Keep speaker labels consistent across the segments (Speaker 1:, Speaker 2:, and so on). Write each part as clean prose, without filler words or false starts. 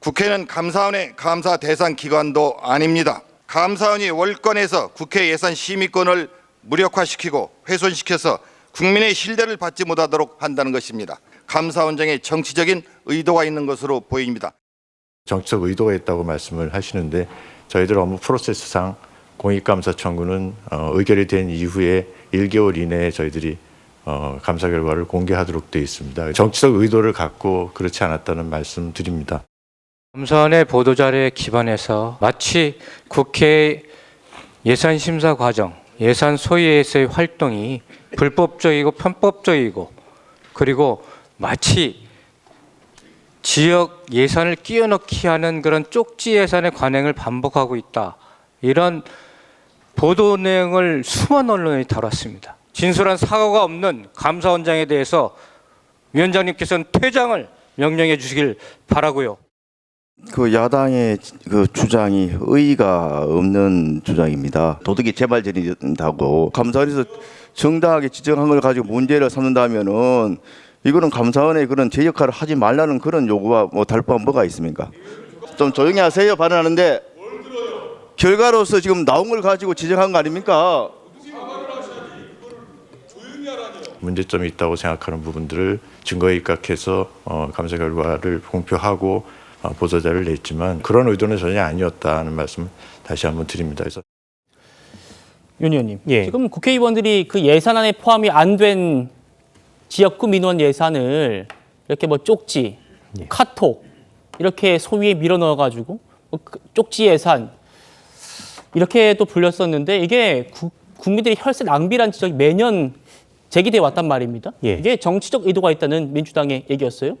Speaker 1: 국회는 감사원의 감사 대상 기관도 아닙니다. 감사원이 월권에서 국회 예산 심의권을 무력화시키고 훼손시켜서 국민의 신뢰를 받지 못하도록 한다는 것입니다. 감사원장의 정치적인 의도가 있는 것으로 보입니다.
Speaker 2: 정치적 의도가 있다고 말씀을 하시는데 저희들 업무 프로세스상 공익감사 청구는 의결이 된 이후에 1개월 이내에 저희들이 감사 결과를 공개하도록 되어 있습니다. 정치적 의도를 갖고 그렇지 않았다는 말씀 드립니다.
Speaker 3: 감사원의 보도자료에 기반해서 마치 국회 예산심사 과정, 예산 소위에서의 활동이 불법적이고 편법적이고 그리고 마치 지역 예산을 끼워넣기 하는 그런 쪽지 예산의 관행을 반복하고 있다. 이런 보도 내용을 수많은 언론이 다뤘습니다. 진솔한 사과가 없는 감사원장에 대해서 위원장님께서는 퇴장을 명령해 주시길 바라고요.
Speaker 4: 그 야당의 그 주장이 의의가 없는 주장입니다. 도덕이 재발전이다고 감사원에서 정당하게 지정한 걸 가지고 문제를 삼는다면은 이거는 감사원의 그런 제 역할을 하지 말라는 그런 요구와 뭐 다를 바가 뭐가 있습니까? 좀 조용히 하세요. 발언하는데 결과로서 지금 나온 걸 가지고 지정한 거 아닙니까?
Speaker 2: 문제점이 있다고 생각하는 부분들을 증거에 입각해서 감사 결과를 공표하고 보도자료를 냈지만 그런 의도는 전혀 아니었다는 말씀 다시 한번 드립니다. 그래서
Speaker 5: 윤 의원님, 지금 국회의원들이 그 예산안에 포함이 안 된 지역구 민원 예산을 이렇게 뭐 쪽지, 카톡 이렇게 소위에 밀어 넣어가지고 쪽지 예산 이렇게 또 불렸었는데 이게 국민들이 혈세 낭비란 지적이 매년 제기돼 왔단 말입니다. 이게 정치적 의도가 있다는 민주당의 얘기였어요?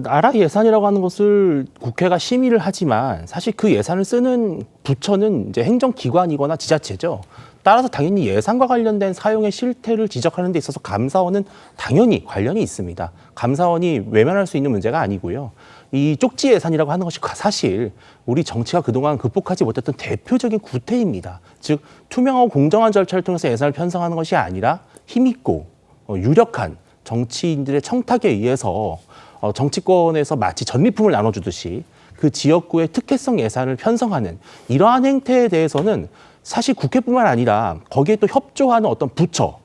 Speaker 6: 나라 예산이라고 하는 것을 국회가 심의를 하지만 사실 그 예산을 쓰는 부처는 이제 행정기관이거나 지자체죠. 따라서 당연히 예산과 관련된 사용의 실태를 지적하는 데 있어서 감사원은 당연히 관련이 있습니다. 감사원이 외면할 수 있는 문제가 아니고요. 이 쪽지 예산이라고 하는 것이 사실 우리 정치가 그동안 극복하지 못했던 대표적인 구태입니다. 즉 투명하고 공정한 절차를 통해서 예산을 편성하는 것이 아니라 힘있고 유력한 정치인들의 청탁에 의해서 정치권에서 마치 전리품을 나눠주듯이 그 지역구의 특혜성 예산을 편성하는 이러한 행태에 대해서는 사실 국회뿐만 아니라 거기에 또 협조하는 어떤 부처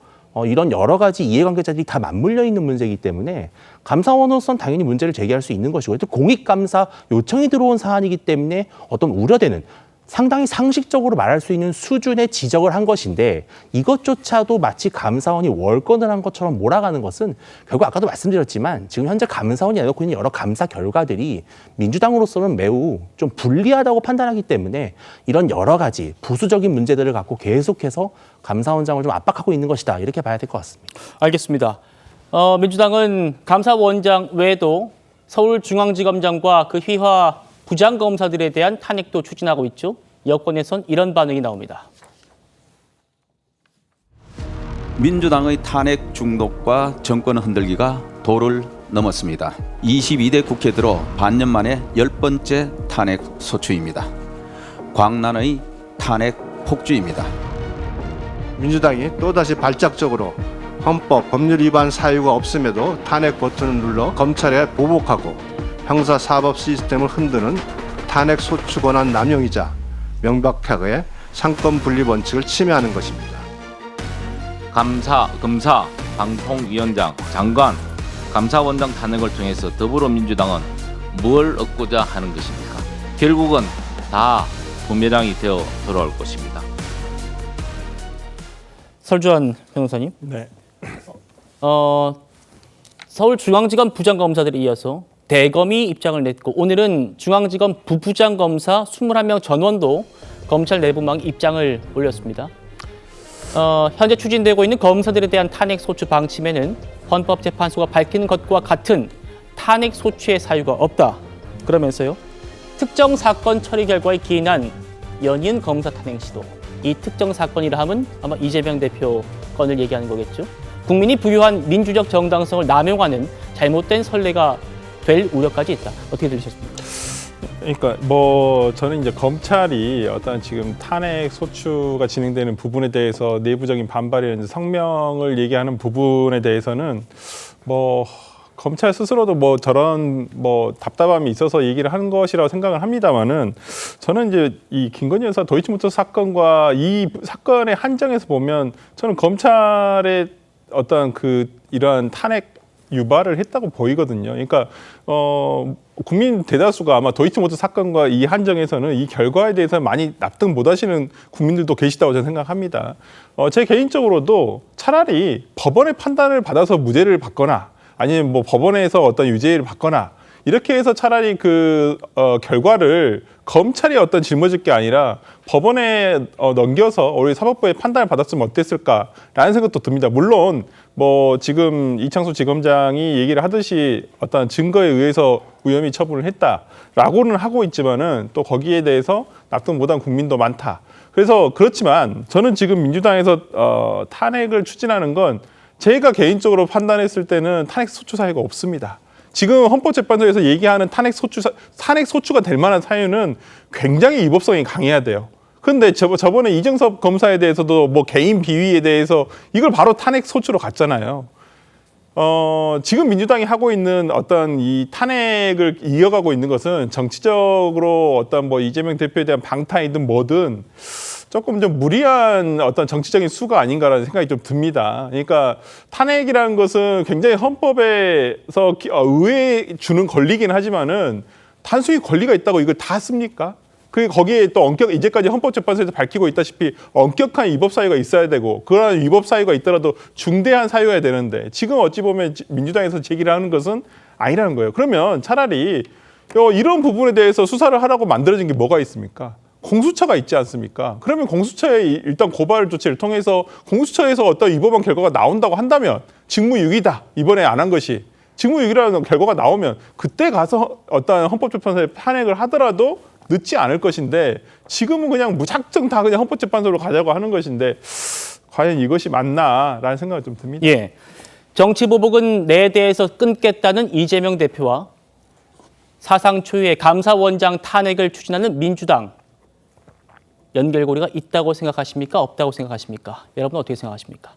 Speaker 6: 이런 여러 가지 이해관계자들이 다 맞물려 있는 문제이기 때문에 감사원으로서는 당연히 문제를 제기할 수 있는 것이고 또 공익감사 요청이 들어온 사안이기 때문에 어떤 우려되는 상당히 상식적으로 말할 수 있는 수준의 지적을 한 것인데 이것조차도 마치 감사원이 월권을 한 것처럼 몰아가는 것은 결국 아까도 말씀드렸지만 지금 현재 감사원이 내놓고 있는 여러 감사 결과들이 민주당으로서는 매우 좀 불리하다고 판단하기 때문에 이런 여러 가지 부수적인 문제들을 갖고 계속해서 감사원장을 좀 압박하고 있는 것이다 이렇게 봐야 될 것 같습니다.
Speaker 5: 알겠습니다. 민주당은 감사원장 외에도 서울중앙지검장과 그 휘하 부장검사들에 대한 탄핵도 추진하고 있죠. 여권에선 이런 반응이 나옵니다.
Speaker 7: 민주당의 탄핵 중독과 정권 흔들기가 도를 넘었습니다. 22대 국회 들어 반년 만에 10번째 탄핵 소추입니다. 광란의 탄핵 폭주입니다.
Speaker 8: 민주당이 또다시 발작적으로 헌법, 법률 위반 사유가 없음에도 탄핵 버튼을 눌러 검찰에 보복하고 형사사법 시스템을 흔드는 탄핵 소추 권한 남용이자 명백하게 상권 분리 원칙을 침해하는 것입니다.
Speaker 9: 감사, 검사, 방통위원장, 장관, 감사원장 탄핵을 통해서 더불어민주당은 뭘 얻고자 하는 것입니까? 결국은 다 부메랑이 되어 돌아올 것입니다.
Speaker 5: 설주환 변호사님.
Speaker 6: 네.
Speaker 5: 서울중앙지검 부장검사들에 이어서 대검이 입장을 냈고 오늘은 중앙지검 부부장검사 21명 전원도 검찰 내부망 입장을 올렸습니다. 현재 추진되고 있는 검사들에 대한 탄핵 소추 방침에는 헌법재판소가 밝히는 것과 같은 탄핵 소추의 사유가 없다. 그러면서요. 특정 사건 처리 결과에 기인한 연이은 검사 탄핵 시도. 이 특정 사건이라 함은 아마 이재명 대표 건을 얘기하는 거겠죠. 국민이 부유한 민주적 정당성을 남용하는 잘못된 선례가 될 우려까지 있다. 어떻게 들으셨습니까?
Speaker 10: 그러니까 저는 이제 검찰이 어떤 지금 탄핵 소추가 진행되는 부분에 대해서 내부적인 반발이나 성명을 얘기하는 부분에 대해서는 검찰 스스로도 뭐 저런 뭐 답답함이 있어서 얘기를 하는 것이라고 생각을 합니다만은 저는 이제 이 김건희 여사 도이치모터스 사건과 이 사건의 한정에서 보면 저는 검찰의 어떤 그 이러한 탄핵 유발을 했다고 보이거든요. 그러니까 국민 대다수가 아마 도이치모터스 사건과 이 한정에서는 이 결과에 대해서 많이 납득 못하시는 국민들도 계시다고 저는 생각합니다. 제 개인적으로도 차라리 법원의 판단을 받아서 무죄를 받거나 아니면 뭐 법원에서 어떤 유죄를 받거나 이렇게 해서 차라리 그 결과를 검찰이 어떤 짊어질 게 아니라 법원에 넘겨서 우리 사법부의 판단을 받았으면 어땠을까라는 생각도 듭니다. 물론 뭐 지금 이창수 지검장이 얘기를 하듯이 어떤 증거에 의해서 무혐의 처분을 했다라고는 하고 있지만은 또 거기에 대해서 납득 못한 국민도 많다. 그래서 그렇지만 저는 지금 민주당에서 탄핵을 추진하는 건 제가 개인적으로 판단했을 때는 탄핵 소추 사유가 없습니다. 지금 헌법재판소에서 얘기하는 탄핵 소추가 될 만한 사유는 굉장히 위법성이 강해야 돼요. 근데 저번에 이정섭 검사에 대해서도 뭐 개인 비위에 대해서 이걸 바로 탄핵 소추로 갔잖아요. 지금 민주당이 하고 있는 어떤 이 탄핵을 이어가고 있는 것은 정치적으로 어떤 뭐 이재명 대표에 대한 방탄이든 뭐든 조금 좀 무리한 어떤 정치적인 수가 아닌가라는 생각이 좀 듭니다. 그러니까 탄핵이라는 것은 굉장히 헌법에서 의회에 주는 권리긴 하지만은 단순히 권리가 있다고 이걸 다 씁니까? 거기에 또 이제까지 헌법재판소에서 밝히고 있다시피 엄격한 위법 사유가 있어야 되고 그러한 위법 사유가 있더라도 중대한 사유여야 되는데 지금 어찌 보면 민주당에서 제기를 하는 것은 아니라는 거예요. 그러면 차라리 이런 부분에 대해서 수사를 하라고 만들어진 게 뭐가 있습니까? 공수처가 있지 않습니까? 그러면 공수처에 일단 고발 조치를 통해서 공수처에서 어떤 위법한 결과가 나온다고 한다면 직무유기다. 이번에 안 한 것이. 직무유기라는 결과가 나오면 그때 가서 어떤 헌법재판소에 탄핵을 하더라도 늦지 않을 것인데 지금은 그냥 무작정 다 그냥 헌법재판소로 가자고 하는 것인데 과연 이것이 맞나라는 생각이 좀 듭니다.
Speaker 5: 예, 정치보복은 내 대해서 끊겠다는 이재명 대표와 사상 초유의 감사원장 탄핵을 추진하는 민주당 연결고리가 있다고 생각하십니까? 없다고 생각하십니까? 여러분 어떻게 생각하십니까?